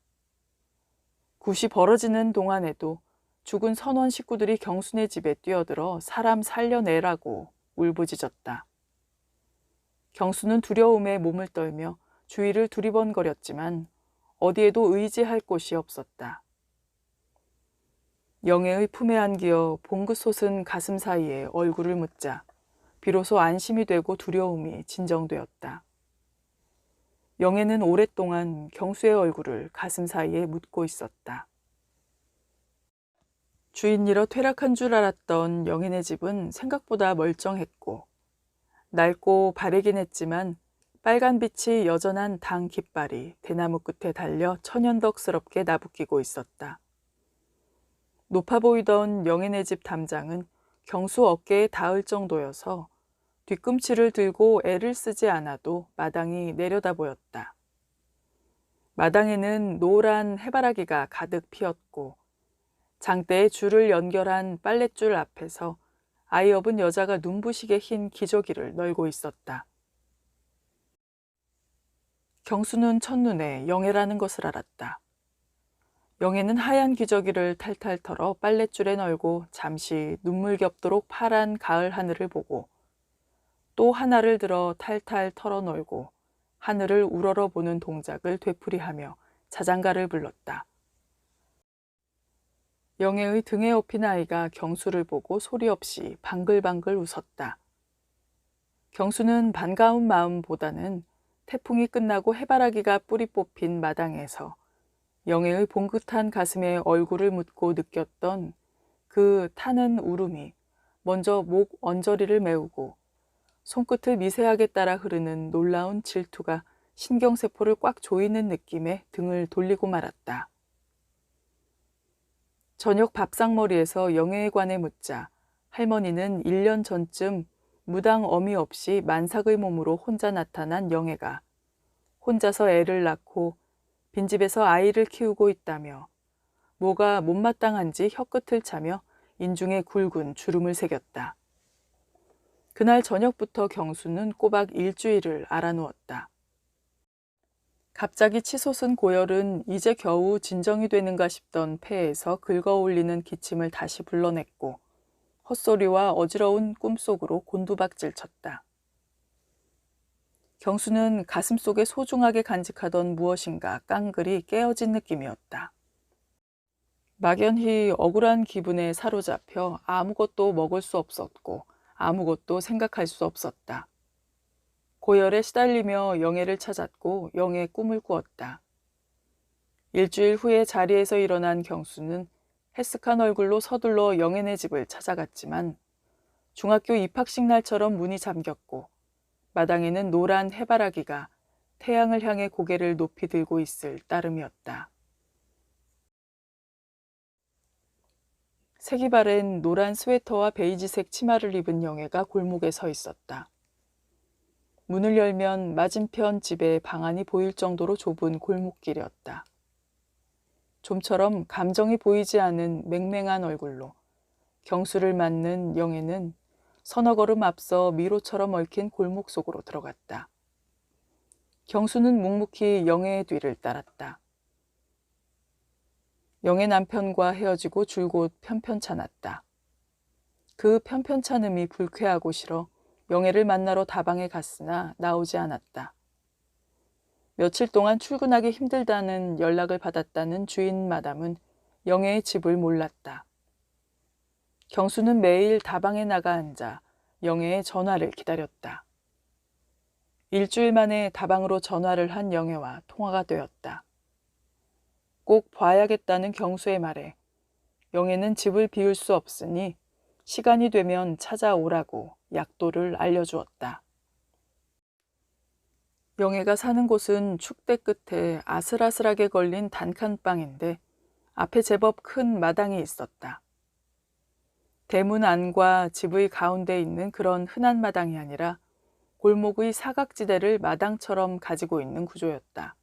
A: 굿이 벌어지는 동안에도 죽은 선원 식구들이 경순의 집에 뛰어들어 사람 살려내라고 울부짖었다. 경수는 두려움에 몸을 떨며 주위를 두리번거렸지만 어디에도 의지할 곳이 없었다. 영애의 품에 안기어 봉긋 솟은 가슴 사이에 얼굴을 묻자 비로소 안심이 되고 두려움이 진정되었다. 영애는 오랫동안 경수의 얼굴을 가슴 사이에 묻고 있었다. 주인 잃어 퇴락한 줄 알았던 영애네 집은 생각보다 멀쩡했고 낡고 바래긴 했지만 빨간 빛이 여전한 당 깃발이 대나무 끝에 달려 천연덕스럽게 나부끼고 있었다. 높아 보이던 영애네 집 담장은 경수 어깨에 닿을 정도여서 뒤꿈치를 들고 애를 쓰지 않아도 마당이 내려다 보였다. 마당에는 노란 해바라기가 가득 피었고 장대에 줄을 연결한 빨랫줄 앞에서 아이 업은 여자가 눈부시게 흰 기저귀를 널고 있었다. 경수는 첫눈에 영애라는 것을 알았다. 영애는 하얀 기저귀를 탈탈 털어 빨랫줄에 널고 잠시 눈물 겹도록 파란 가을 하늘을 보고 또 하나를 들어 탈탈 털어 널고 하늘을 우러러 보는 동작을 되풀이하며 자장가를 불렀다. 영애의 등에 업힌 아이가 경수를 보고 소리 없이 방글방글 웃었다. 경수는 반가운 마음보다는 태풍이 끝나고 해바라기가 뿌리 뽑힌 마당에서 영애의 봉긋한 가슴에 얼굴을 묻고 느꼈던 그 타는 울음이 먼저 목 언저리를 메우고 손끝을 미세하게 따라 흐르는 놀라운 질투가 신경세포를 꽉 조이는 느낌에 등을 돌리고 말았다. 저녁 밥상머리에서 영애에 관해 묻자 할머니는 1년 전쯤 무당 어미 없이 만삭의 몸으로 혼자 나타난 영애가 혼자서 애를 낳고 빈집에서 아이를 키우고 있다며 뭐가 못마땅한지 혀끝을 차며 인중에 굵은 주름을 새겼다. 그날 저녁부터 경수는 꼬박 일주일을 알아누웠다. 갑자기 치솟은 고열은 이제 겨우 진정이 되는가 싶던 폐에서 긁어올리는 기침을 다시 불러냈고 헛소리와 어지러운 꿈속으로 곤두박질 쳤다. 경수는 가슴속에 소중하게 간직하던 무엇인가 깡그리 깨어진 느낌이었다. 막연히 억울한 기분에 사로잡혀 아무것도 먹을 수 없었고 아무것도 생각할 수 없었다. 고열에 시달리며 영애를 찾았고 영애의 꿈을 꾸었다. 일주일 후에 자리에서 일어난 경수는 해쓱한 얼굴로 서둘러 영애네 집을 찾아갔지만 중학교 입학식 날처럼 문이 잠겼고 마당에는 노란 해바라기가 태양을 향해 고개를 높이 들고 있을 따름이었다. 색이 바랜 노란 스웨터와 베이지색 치마를 입은 영애가 골목에 서 있었다. 문을 열면 맞은편 집의 방안이 보일 정도로 좁은 골목길이었다. 좀처럼 감정이 보이지 않은 맹맹한 얼굴로 경수를 맞는 영애는 서너 걸음 앞서 미로처럼 얽힌 골목 속으로 들어갔다. 경수는 묵묵히 영애의 뒤를 따랐다. 영애 남편과 헤어지고 줄곧 편편찮았다. 그 편편찮음이 불쾌하고 싫어 영애를 만나러 다방에 갔으나 나오지 않았다. 며칠 동안 출근하기 힘들다는 연락을 받았다는 주인 마담은 영애의 집을 몰랐다. 경수는 매일 다방에 나가 앉아 영애의 전화를 기다렸다. 일주일 만에 다방으로 전화를 한 영애와 통화가 되었다. 꼭 봐야겠다는 경수의 말에 영애는 집을 비울 수 없으니 시간이 되면 찾아오라고 약도를 알려주었다. 영애가 사는 곳은 축대 끝에 아슬아슬하게 걸린 단칸방인데 앞에 제법 큰 마당이 있었다. 대문 안과 집의 가운데 있는 그런 흔한 마당이 아니라 골목의 사각지대를 마당처럼 가지고 있는 구조였다.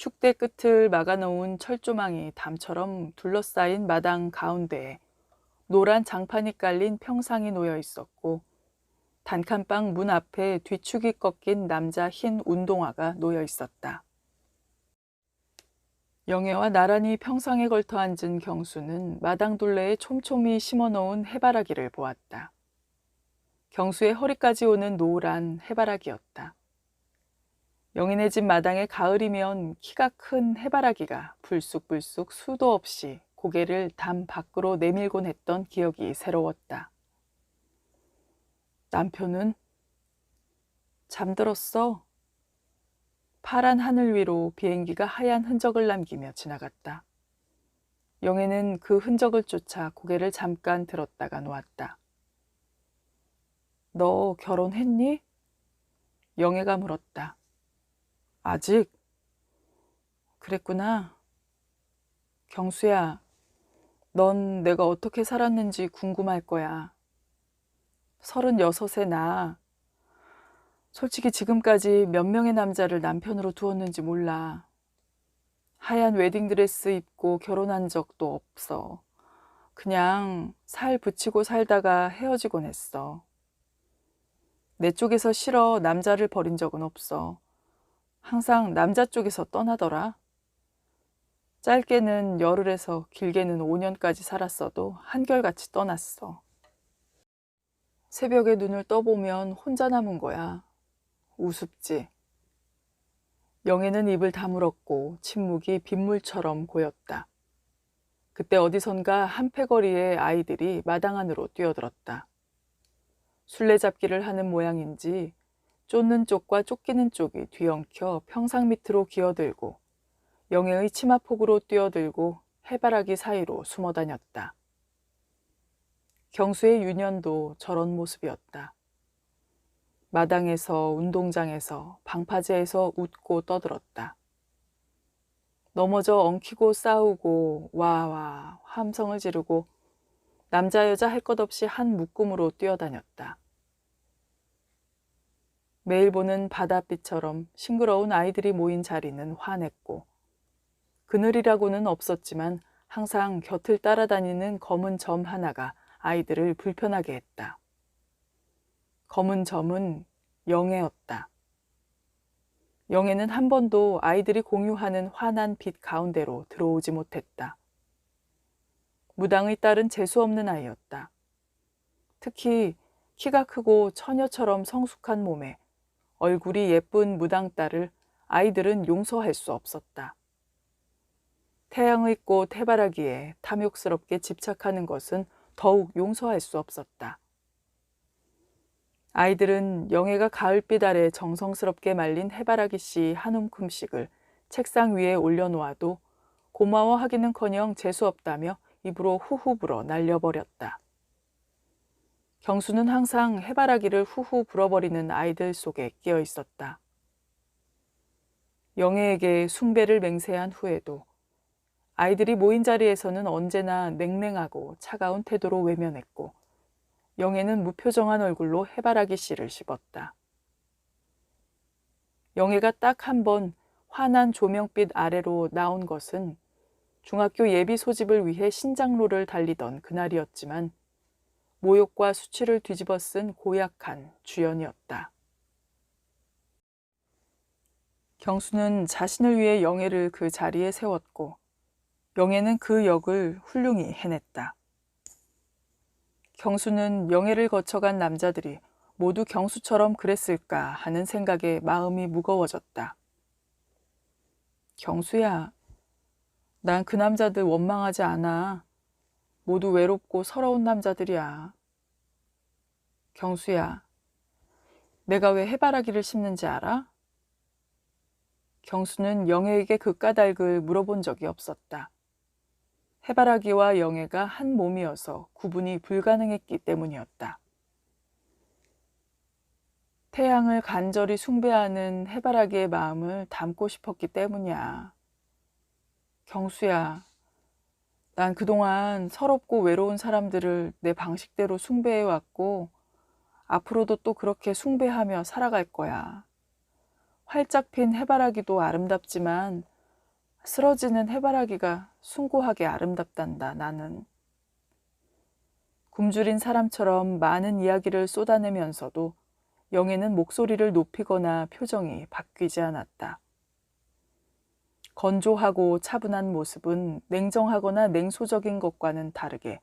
A: 축대 끝을 막아놓은 철조망이 담처럼 둘러싸인 마당 가운데에 노란 장판이 깔린 평상이 놓여 있었고 단칸방 문 앞에 뒤축이 꺾인 남자 흰 운동화가 놓여 있었다. 영애와 나란히 평상에 걸터 앉은 경수는 마당 둘레에 촘촘히 심어놓은 해바라기를 보았다. 경수의 허리까지 오는 노란 해바라기였다. 영애네 집 마당에 가을이면 키가 큰 해바라기가 불쑥불쑥 수도 없이 고개를 담 밖으로 내밀곤 했던 기억이 새로웠다. 남편은 잠들었어. 파란 하늘 위로 비행기가 하얀 흔적을 남기며 지나갔다. 영애는 그 흔적을 쫓아 고개를 잠깐 들었다가 놓았다. 너 결혼했니? 영애가 물었다. 아직? 그랬구나. 경수야, 넌 내가 어떻게 살았는지 궁금할 거야. 36에 나 솔직히 지금까지 몇 명의 남자를 남편으로 두었는지 몰라. 하얀 웨딩드레스 입고 결혼한 적도 없어. 그냥 살 붙이고 살다가 헤어지곤 했어. 내 쪽에서 싫어 남자를 버린 적은 없어. 항상 남자 쪽에서 떠나더라. 짧게는 열흘에서 길게는 5년까지 살았어도 한결같이 떠났어. 새벽에 눈을 떠보면 혼자 남은 거야. 우습지. 영애는 입을 다물었고 침묵이 빗물처럼 고였다. 그때 어디선가 한패거리의 아이들이 마당 안으로 뛰어들었다. 술래잡기를 하는 모양인지 쫓는 쪽과 쫓기는 쪽이 뒤엉켜 평상 밑으로 기어들고 영애의 치마폭으로 뛰어들고 해바라기 사이로 숨어 다녔다. 경수의 유년도 저런 모습이었다. 마당에서 운동장에서 방파제에서 웃고 떠들었다. 넘어져 엉키고 싸우고 와와 함성을 지르고 남자 여자 할 것 없이 한 묶음으로 뛰어다녔다. 매일 보는 바닷빛처럼 싱그러운 아이들이 모인 자리는 환했고 그늘이라고는 없었지만 항상 곁을 따라다니는 검은 점 하나가 아이들을 불편하게 했다. 검은 점은 영애였다. 영애는 한 번도 아이들이 공유하는 환한 빛 가운데로 들어오지 못했다. 무당의 딸은 재수없는 아이였다. 특히 키가 크고 처녀처럼 성숙한 몸에 얼굴이 예쁜 무당 딸을 아이들은 용서할 수 없었다. 태양의 꽃 해바라기에 탐욕스럽게 집착하는 것은 더욱 용서할 수 없었다. 아이들은 영애가 가을빛 아래 정성스럽게 말린 해바라기 씨 한 움큼씩을 책상 위에 올려놓아도 고마워하기는커녕 재수없다며 입으로 후후 불어 날려버렸다. 경수는 항상 해바라기를 후후 불어버리는 아이들 속에 끼어 있었다. 영애에게 숭배를 맹세한 후에도 아이들이 모인 자리에서는 언제나 냉랭하고 차가운 태도로 외면했고 영애는 무표정한 얼굴로 해바라기 씨를 씹었다. 영애가 딱 한 번 환한 조명빛 아래로 나온 것은 중학교 예비 소집을 위해 신장로를 달리던 그날이었지만 모욕과 수치를 뒤집어 쓴 고약한 주연이었다. 경수는 자신을 위해 영애를 그 자리에 세웠고 영애는 그 역을 훌륭히 해냈다. 경수는 영애를 거쳐간 남자들이 모두 경수처럼 그랬을까 하는 생각에 마음이 무거워졌다. 경수야, 난 그 남자들 원망하지 않아. 모두 외롭고 서러운 남자들이야. 경수야, 내가 왜 해바라기를 심는지 알아? 경수는 영애에게 그 까닭을 물어본 적이 없었다. 해바라기와 영애가 한 몸이어서 구분이 불가능했기 때문이었다. 태양을 간절히 숭배하는 해바라기의 마음을 담고 싶었기 때문이야. 경수야, 난 그동안 서럽고 외로운 사람들을 내 방식대로 숭배해왔고 앞으로도 또 그렇게 숭배하며 살아갈 거야. 활짝 핀 해바라기도 아름답지만 쓰러지는 해바라기가 숭고하게 아름답단다, 나는. 굶주린 사람처럼 많은 이야기를 쏟아내면서도 영애는 목소리를 높이거나 표정이 바뀌지 않았다. 건조하고 차분한 모습은 냉정하거나 냉소적인 것과는 다르게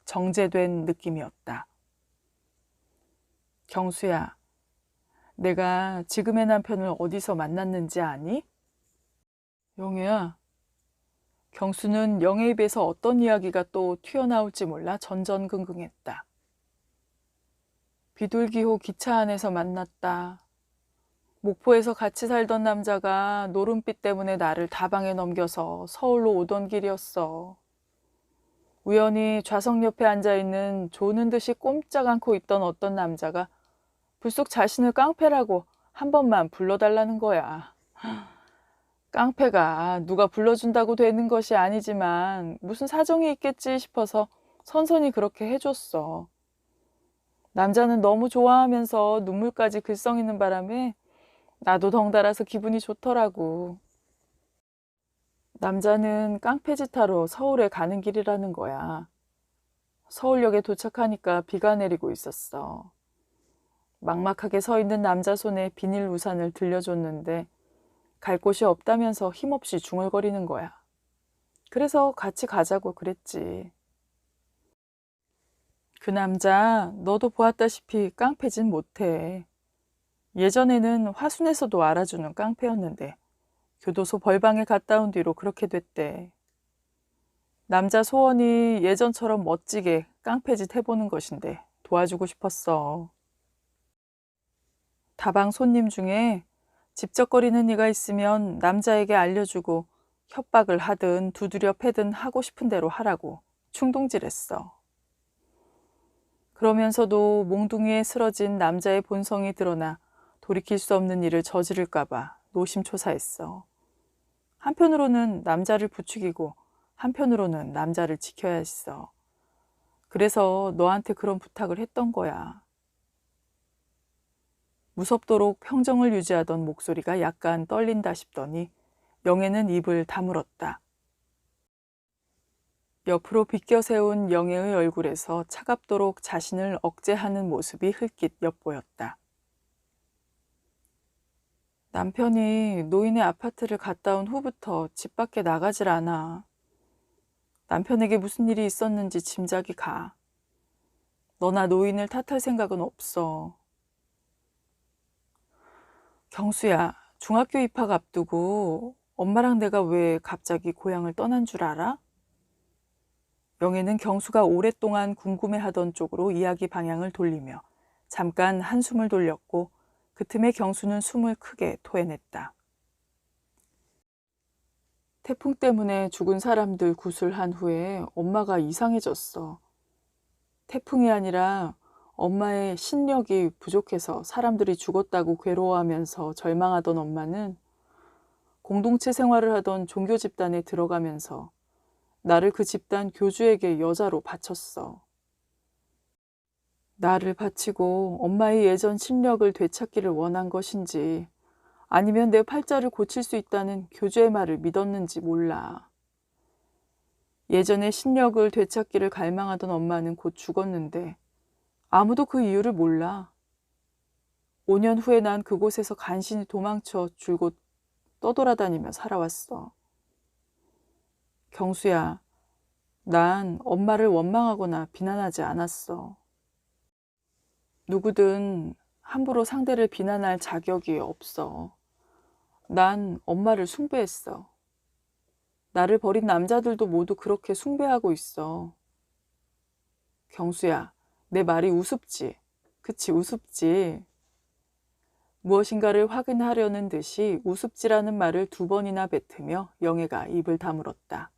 A: 정제된 느낌이었다. 경수야, 내가 지금의 남편을 어디서 만났는지 아니? 영애야, 경수는 영애 입에서 어떤 이야기가 또 튀어나올지 몰라 전전긍긍했다. 비둘기호 기차 안에서 만났다. 목포에서 같이 살던 남자가 노름빛 때문에 나를 다방에 넘겨서 서울로 오던 길이었어. 우연히 좌석 옆에 앉아있는 조는 듯이 꼼짝 않고 있던 어떤 남자가 불쑥 자신을 깡패라고 한 번만 불러달라는 거야. 깡패가 누가 불러준다고 되는 것이 아니지만 무슨 사정이 있겠지 싶어서 선선히 그렇게 해줬어. 남자는 너무 좋아하면서 눈물까지 글썽이는 바람에 나도 덩달아서 기분이 좋더라고. 남자는 깡패짓 하러 서울에 가는 길이라는 거야. 서울역에 도착하니까 비가 내리고 있었어. 막막하게 서 있는 남자 손에 비닐 우산을 들려줬는데 갈 곳이 없다면서 힘없이 중얼거리는 거야. 그래서 같이 가자고 그랬지. 그 남자 너도 보았다시피 깡패진 못해. 예전에는 화순에서도 알아주는 깡패였는데 교도소 벌방에 갔다 온 뒤로 그렇게 됐대. 남자 소원이 예전처럼 멋지게 깡패짓 해보는 것인데 도와주고 싶었어. 다방 손님 중에 집적거리는 이가 있으면 남자에게 알려주고 협박을 하든 두드려 패든 하고 싶은 대로 하라고 충동질했어. 그러면서도 몽둥이에 쓰러진 남자의 본성이 드러나 돌이킬 수 없는 일을 저지를까봐 노심초사했어. 한편으로는 남자를 부추기고 한편으로는 남자를 지켜야 했어. 그래서 너한테 그런 부탁을 했던 거야. 무섭도록 평정을 유지하던 목소리가 약간 떨린다 싶더니 영애는 입을 다물었다. 옆으로 비껴 세운 영애의 얼굴에서 차갑도록 자신을 억제하는 모습이 흘낏 엿보였다. 남편이 노인의 아파트를 갔다 온 후부터 집 밖에 나가질 않아. 남편에게 무슨 일이 있었는지 짐작이 가. 너나 노인을 탓할 생각은 없어. 경수야, 중학교 입학 앞두고 엄마랑 내가 왜 갑자기 고향을 떠난 줄 알아? 영애는 경수가 오랫동안 궁금해하던 쪽으로 이야기 방향을 돌리며 잠깐 한숨을 돌렸고 그 틈에 경수는 숨을 크게 토해냈다. 태풍 때문에 죽은 사람들 구슬한 후에 엄마가 이상해졌어. 태풍이 아니라 엄마의 신력이 부족해서 사람들이 죽었다고 괴로워하면서 절망하던 엄마는 공동체 생활을 하던 종교 집단에 들어가면서 나를 그 집단 교주에게 여자로 바쳤어. 나를 바치고 엄마의 예전 신력을 되찾기를 원한 것인지 아니면 내 팔자를 고칠 수 있다는 교주의 말을 믿었는지 몰라. 예전에 신력을 되찾기를 갈망하던 엄마는 곧 죽었는데 아무도 그 이유를 몰라. 5년 후에 난 그곳에서 간신히 도망쳐 줄곧 떠돌아다니며 살아왔어. 경수야, 난 엄마를 원망하거나 비난하지 않았어. 누구든 함부로 상대를 비난할 자격이 없어. 난 엄마를 숭배했어. 나를 버린 남자들도 모두 그렇게 숭배하고 있어. 경수야, 내 말이 우습지? 그치, 우습지? 무엇인가를 확인하려는 듯이 우습지라는 말을 2번이나 뱉으며 영애가 입을 다물었다.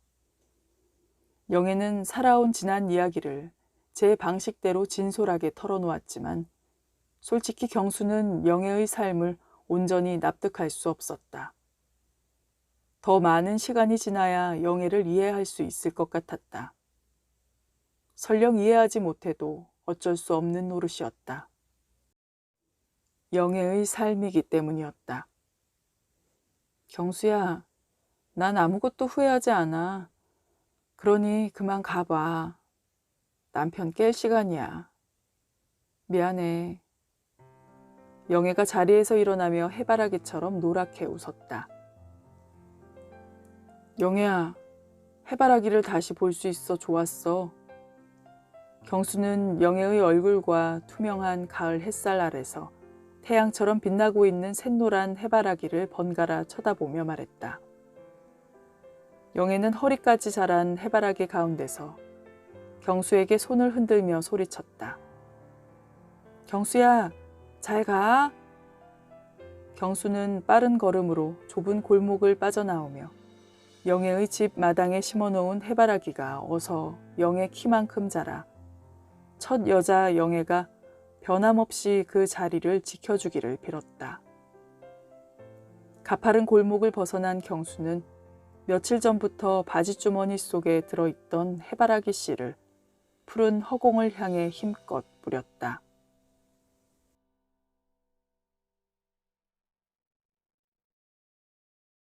A: 영애는 살아온 지난 이야기를 제 방식대로 진솔하게 털어놓았지만 솔직히 경수는 영애의 삶을 온전히 납득할 수 없었다. 더 많은 시간이 지나야 영애를 이해할 수 있을 것 같았다. 설령 이해하지 못해도 어쩔 수 없는 노릇이었다. 영애의 삶이기 때문이었다. 경수야, 난 아무것도 후회하지 않아. 그러니 그만 가봐. 남편 깰 시간이야. 미안해. 영애가 자리에서 일어나며 해바라기처럼 노랗게 웃었다. 영애야, 해바라기를 다시 볼 수 있어 좋았어. 경수는 영애의 얼굴과 투명한 가을 햇살 아래서 태양처럼 빛나고 있는 샛노란 해바라기를 번갈아 쳐다보며 말했다. 영애는 허리까지 자란 해바라기 가운데서 경수에게 손을 흔들며 소리쳤다. 경수야, 잘 가. 경수는 빠른 걸음으로 좁은 골목을 빠져나오며 영애의 집 마당에 심어놓은 해바라기가 어서 영애 키만큼 자라 첫 여자 영애가 변함없이 그 자리를 지켜주기를 빌었다. 가파른 골목을 벗어난 경수는 며칠 전부터 바지주머니 속에 들어있던 해바라기 씨를 푸른 허공을 향해 힘껏 뿌렸다.